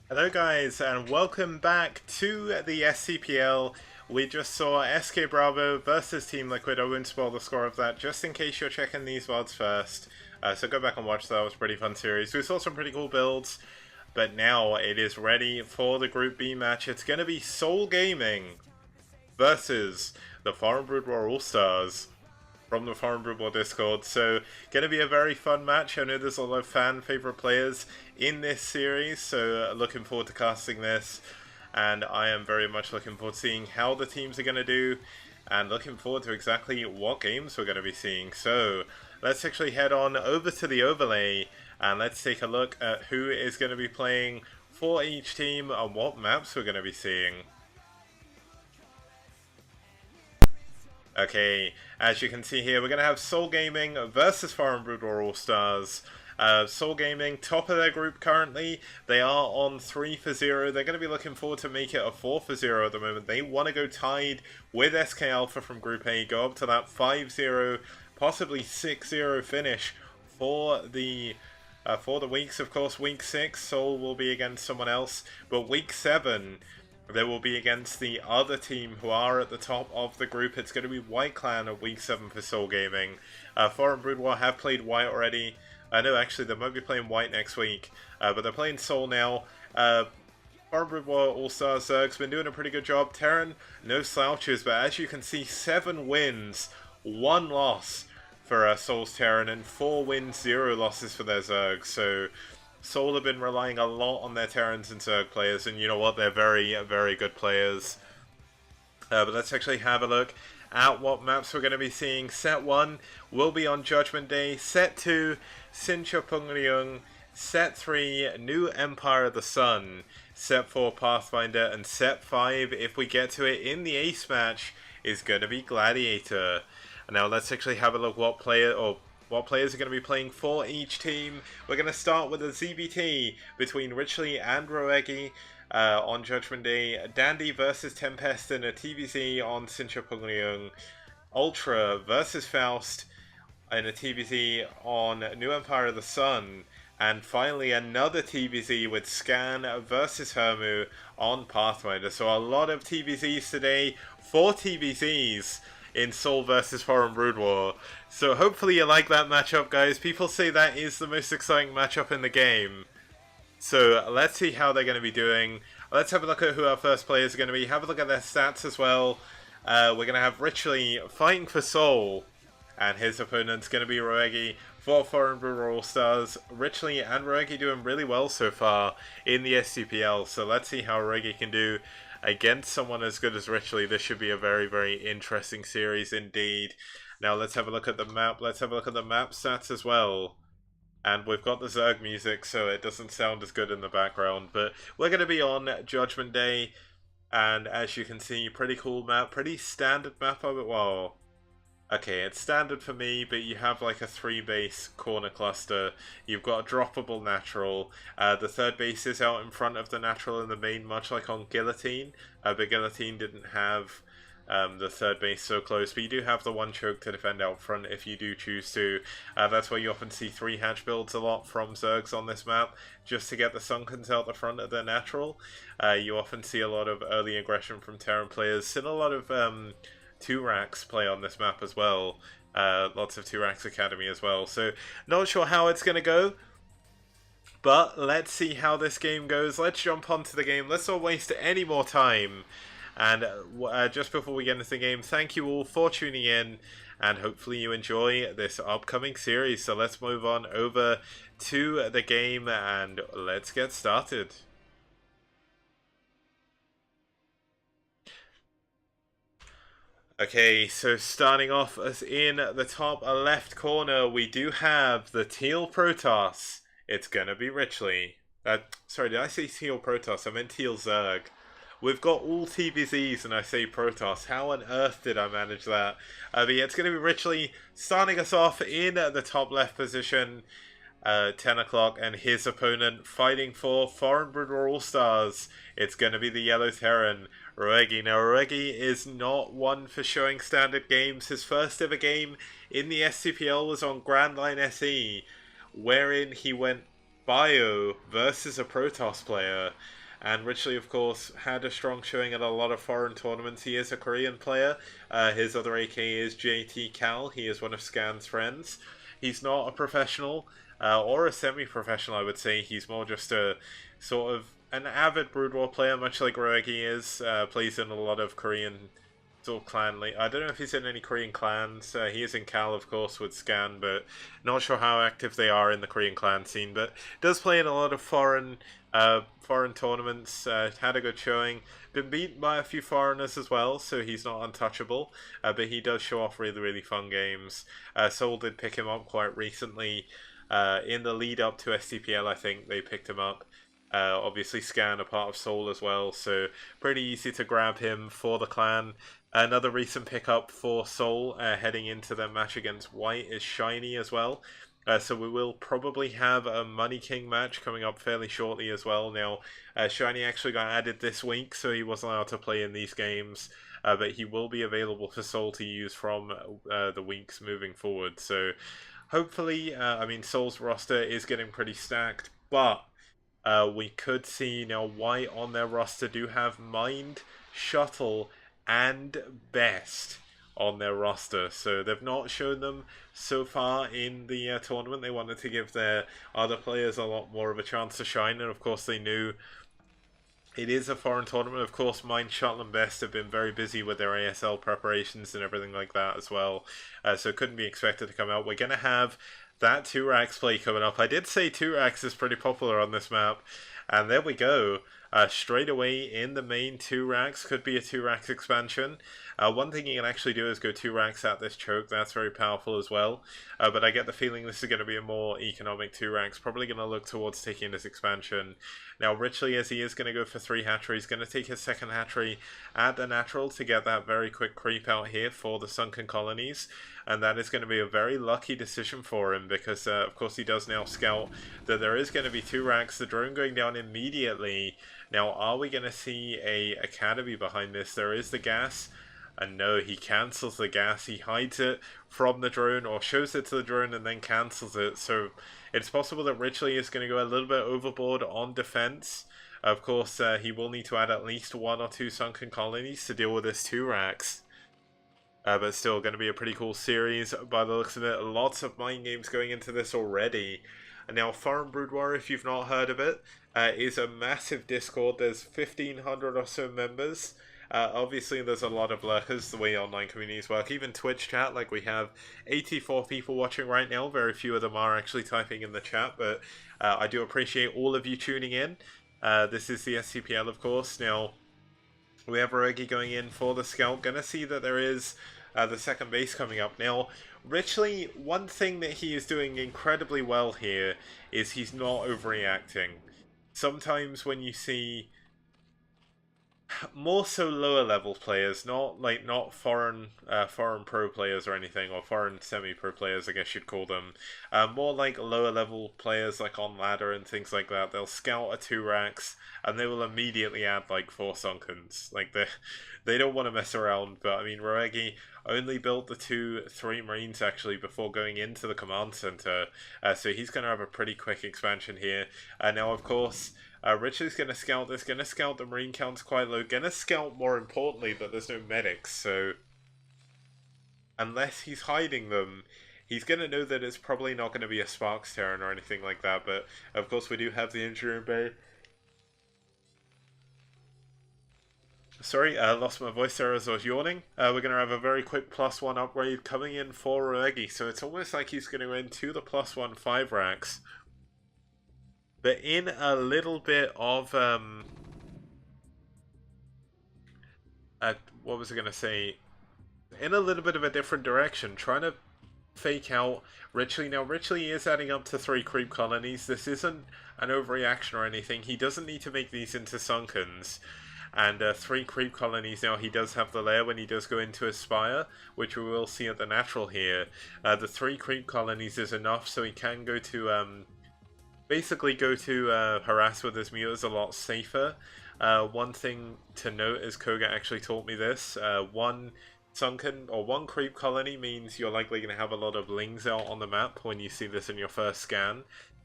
Hello guys and welcome back to the STPL. We just saw SK Bravo versus Team Liquid. I won't spoil the score of that just in case you're checking these VODs first. So go back and watch that, it was a pretty fun series. We saw some pretty cool builds, but now it is ready for the Group B match. It's going to be SouL Gaming versus the Foreign Brood War All-Stars from the Foreign Brood War Discord. So, going to be a very fun match. I know there's a lot of fan favorite players in this series, so looking forward to casting this. And I am very much looking forward to seeing how the teams are going to do, and looking forward to exactly what games we're going to be seeing. So, let's actually head on over to the overlay, and let's take a look at who is going to be playing for each team and what maps we're going to be seeing. Okay, as you can see here, we're going to have SouL Gaming versus Foreign Brood War All-Stars. SouL Gaming, top of their group currently. They are on 3-0. They're going to be looking forward to make it a 4-0 at the moment. They want to go tied with SK Alpha from Group A, go up to that 5-0, possibly 6-0 finish for the weeks. Of course, week 6, SouL will be against someone else, but week 7... they will be against the other team who are at the top of the group. It's going to be White Clan at week 7 for SouL Gaming. Foreign Brood War have played White already. No, actually, they might be playing White next week. But they're playing SouL now. Foreign Brood War All-Star Zerg's been doing a pretty good job. Terran, no slouches, but as you can see, 7 wins, 1 loss for SouL's Terran, and 4 wins, 0 losses for their Zerg. So SouL have been relying a lot on their Terrans and Zerg players, and you know what, they're very, very good players. But let's actually have a look at what maps we're going to be seeing. Set 1 will be on Judgment Day. Set 2, Sinchapungryung. Set 3, New Empire of the Sun. Set 4, Pathfinder. And Set 5, if we get to it in the Ace match, is going to be Gladiator. Now let's actually have a look what players are going to be playing for each team. We're going to start with a ZBT between Richley and Roegi on Judgment Day. Dandy versus Tempest in a TVZ on Sinchapungryung. Ultra versus Faust in a TVZ on New Empire of the Sun. And finally another TVZ with Scan versus Hermu on Pathfinder. So a lot of TVZs today, 4 TVZs in SouL versus Foreign Brood War. So hopefully you like that matchup, guys. People say that is the most exciting matchup in the game. So let's see how they're going to be doing. Let's have a look at who our first players are going to be. Have a look at their stats as well. We're going to have Richley fighting for SouL, and his opponent's going to be Roegi for Foreign Brood War All-Stars. Richley and Roegi doing really well so far in the STPL. So let's see how Roegi can do against someone as good as Richley. This should be a very, very interesting series indeed. Now let's have a look at the map. Let's have a look at the map stats as well. And we've got the Zerg music, so it doesn't sound as good in the background. But we're going to be on Judgment Day. And as you can see, pretty cool map. Pretty standard map of it. Well, okay, it's standard for me, but you have like a 3-base corner cluster. You've got a droppable natural. The third base is out in front of the natural in the main, much like on Guillotine. But Guillotine didn't have the third base so close, but you do have the 1 choke to defend out front if you do choose to. That's why you often see 3 hatch builds a lot from Zergs on this map, just to get the Sunkens out the front of their natural. You often see a lot of early aggression from Terran players, and a lot of 2-racks play on this map as well. Lots of 2-racks Academy as well. So not sure how it's going to go, but let's see how this game goes. Let's jump onto the game. Let's not waste any more time. And just before we get into the game, thank you all for tuning in, and hopefully you enjoy this upcoming series. So let's move on over to the game, and let's get started. Okay, so starting off as in the top left corner, we do have the Teal Protoss. It's gonna be Richley. Sorry, did I say Teal Protoss? I meant Teal Zerg. We've got all TVZs and I say Protoss. How on earth did I manage that? But yeah, it's going to be Richley starting us off in the top left position. 10 o'clock, and his opponent fighting for Foreign Brood War All-Stars. It's going to be the Yellow Terran, Roegi. Now, Roegi is not one for showing standard games. His first ever game in the STPL was on Grand Line SE, wherein he went Bio versus a Protoss player. And Richley, of course, had a strong showing at a lot of foreign tournaments. He is a Korean player. His other AK is JT Cal. He is one of Scan's friends. He's not a professional or a semi-professional, I would say. He's more just a sort of an avid Brood War player, much like Roegi is. Plays in a lot of Korean sort of clan. I don't know if he's in any Korean clans. He is in Cal, of course, with Scan, but not sure how active they are in the Korean clan scene. But does play in a lot of foreign tournaments. Had a good showing. Been beaten by a few foreigners as well, so he's not untouchable. But he does show off really, really fun games. SouL did pick him up quite recently. In the lead up to STPL, I think they picked him up. Obviously, Scan a part of SouL as well, so pretty easy to grab him for the clan. Another recent pickup for SouL heading into their match against White is Shiny as well. So we will probably have a Money King match coming up fairly shortly as well. Now, Shiny actually got added this week, so he wasn't allowed to play in these games. But he will be available for SouL to use from the weeks moving forward. So hopefully, I mean, SouL's roster is getting pretty stacked, but we could see now White on their roster do have Mind, Shuttle, and Best on their roster. So they've not shown them so far in the tournament. They wanted to give their other players a lot more of a chance to shine, and of course they knew it is a foreign tournament. Of course, Mind, Shuttle, and Best have been very busy with their ASL preparations and everything like that as well. So it couldn't be expected to come out. We're going to have that 2-Rax play coming up. I did say 2-Rax is pretty popular on this map, and there we go. Straight away in the main 2-Rax, could be a 2-Rax expansion. One thing you can actually do is go 2-Rax at this choke. That's very powerful as well. But I get the feeling this is going to be a more economic 2-Rax. Probably going to look towards taking this expansion. Now, Richley, as he is going to go for 3 hatcheries, going to take his second hatchery at the natural to get that very quick creep out here for the sunken colonies. And that is going to be a very lucky decision for him because, of course, he does now scout that there is going to be 2-Rax. The drone going down immediately. Now, are we going to see a academy behind this? There is the gas. And no, he cancels the gas. He hides it from the drone or shows it to the drone and then cancels it. So it's possible that Richley is going to go a little bit overboard on defense. Of course, he will need to add at least 1 or 2 sunken colonies to deal with this 2-Rax. But still going to be a pretty cool series by the looks of it. Lots of mind games going into this already. And now, Foreign Brood War, if you've not heard of it, is a massive Discord. There's 1,500 or so members. Obviously, there's a lot of lurkers, the way online communities work. Even Twitch chat, like we have 84 people watching right now. Very few of them are actually typing in the chat, but I do appreciate all of you tuning in. This is the STPL, of course. Now, we have Roegi going in for the scout. Gonna see that there is the second base coming up. Now, Richley, one thing that he is doing incredibly well here is he's not overreacting. Sometimes when you see more so lower level players, not foreign pro players or anything, or foreign semi-pro players, I guess you'd call them. More like lower level players, like on ladder and things like that. They'll scout a 2-Rax and they will immediately add like 4 sunkens. Like they don't want to mess around. But I mean, Roegi only built the 3 Marines actually before going into the command center, so he's going to have a pretty quick expansion here. Now, of course, Richard's going to scout this, going to scout the Marine counts quite low, going to scout more importantly that there's no medics, so unless he's hiding them, he's going to know that it's probably not going to be a Sparks Terran or anything like that, but of course we do have the injury room bay. Sorry, lost my voice there as I was yawning. We're going to have a very quick +1 upgrade coming in for Roegi, so it's almost like he's going to go into the +1 5-Rax. But in a little bit of, what was I going to say? In a little bit of a different direction, trying to fake out Richley. Now, Richley is adding up to 3 creep colonies. This isn't an overreaction or anything. He doesn't need to make these into sunkens. And 3 creep colonies now, he does have the lair when he does go into Aspire, which we will see at the natural here. The 3 creep colonies is enough, so he can go to, basically go to harass with his mules a lot safer. One thing to note is Koga actually taught me this. 1 sunken or 1 creep colony means you're likely going to have a lot of lings out on the map when you see this in your first scan.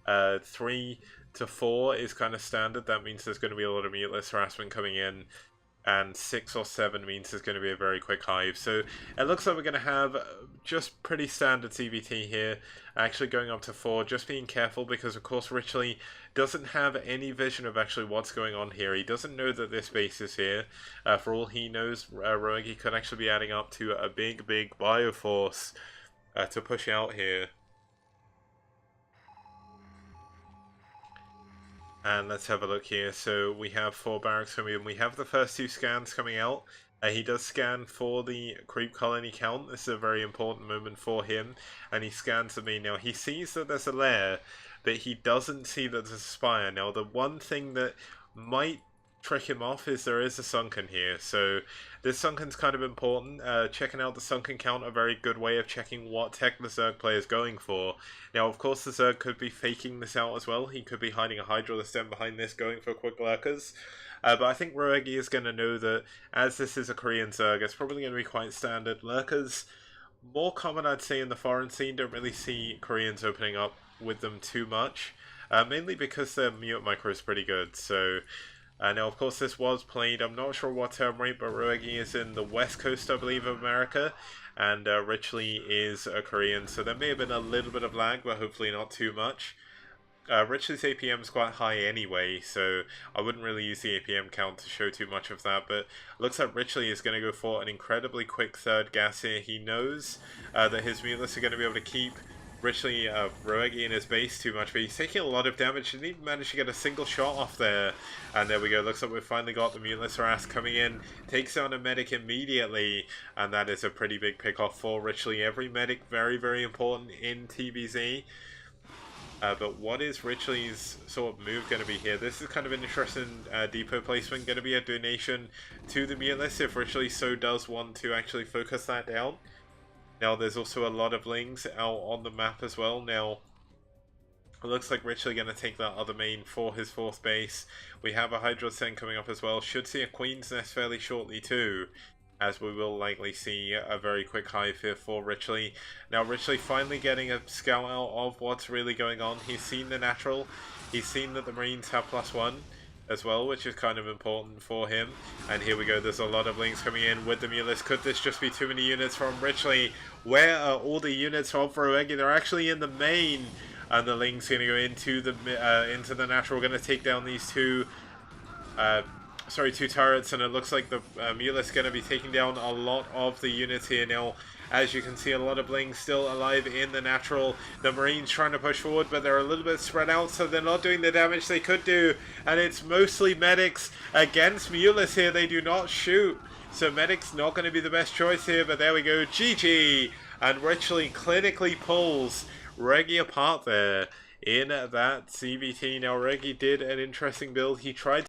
3 to 4 is kind of standard. That means there's going to be a lot of muteless harassment coming in. And 6 or 7 means there's going to be a very quick hive. So it looks like we're going to have just pretty standard CVT here, actually going up to 4, just being careful because of course Richley doesn't have any vision of actually what's going on here. He doesn't know that this base is here. For all he knows, Roegi could actually be adding up to a big bioforce to push out here. And let's have a look here. So we have 4 barracks coming in. We have the first 2 scans coming out. He does scan for the creep colony count. This is a very important moment for him. And he scans the main. Now he sees that there's a lair, but he doesn't see that there's a spire. Now the one thing that might trick him off is there is a sunken here. So this sunken's kind of important. Checking out the sunken count, a very good way of checking what tech the Zerg player is going for. Now of course the Zerg could be faking this out as well. He could be hiding a Hydralistem behind this, going for quick lurkers. But I think Roegi is going to know that as this is a Korean Zerg, it's probably going to be quite standard. Lurkers, more common I'd say in the foreign scene, don't really see Koreans opening up with them too much. Mainly because their mute micro is pretty good, so... now, of course, this was played, I'm not sure what term rate, but Roegi is in the west coast, I believe, of America, and Richley is a Korean, so there may have been a little bit of lag, but hopefully not too much. Richley's APM is quite high anyway, so I wouldn't really use the APM count to show too much of that, but looks like Richley is going to go for an incredibly quick third gas here. He knows that his muteless are going to be able to keep Richley Roegi in his base too much, but he's taking a lot of damage. He didn't even manage to get a single shot off there. And there we go. Looks like we've finally got the muteless harass coming in. Takes down a medic immediately. And that is a pretty big pick off for Richley. Every medic very important in TBZ. But what is Richley's sort of move going to be here? This is kind of an interesting depot placement. Going to be a donation to the muteless if Richley so does want to actually focus that down. Now, there's also a lot of lings out on the map as well. Now, it looks like Richley going to take that other main for his 4th base. We have a Hydralistem coming up as well. Should see a Queen's Nest fairly shortly too, as we will likely see a very quick hive here for Richley. Now, Richley finally getting a scout out of what's really going on. He's seen the natural. He's seen that the Marines have +1. As well, which is kind of important for him. And here we go, there's a lot of lings coming in with the muteless. Could this just be too many units from Richley? Where are all the units of Roegi? They're actually in the main, and the ling's going to go into the natural. We're going to take down these 2 turrets, and it looks like the muteless is going to be taking down a lot of the units here now. As you can see, a lot of lings still alive in the natural. The Marines trying to push forward, but they're a little bit spread out, so they're not doing the damage they could do. And it's mostly medics against muteless here. They do not shoot, so medics not going to be the best choice here. But there we go, GG. And Richley clinically pulls Roegi apart there in that CVT. Now, Roegi did an interesting build. He tried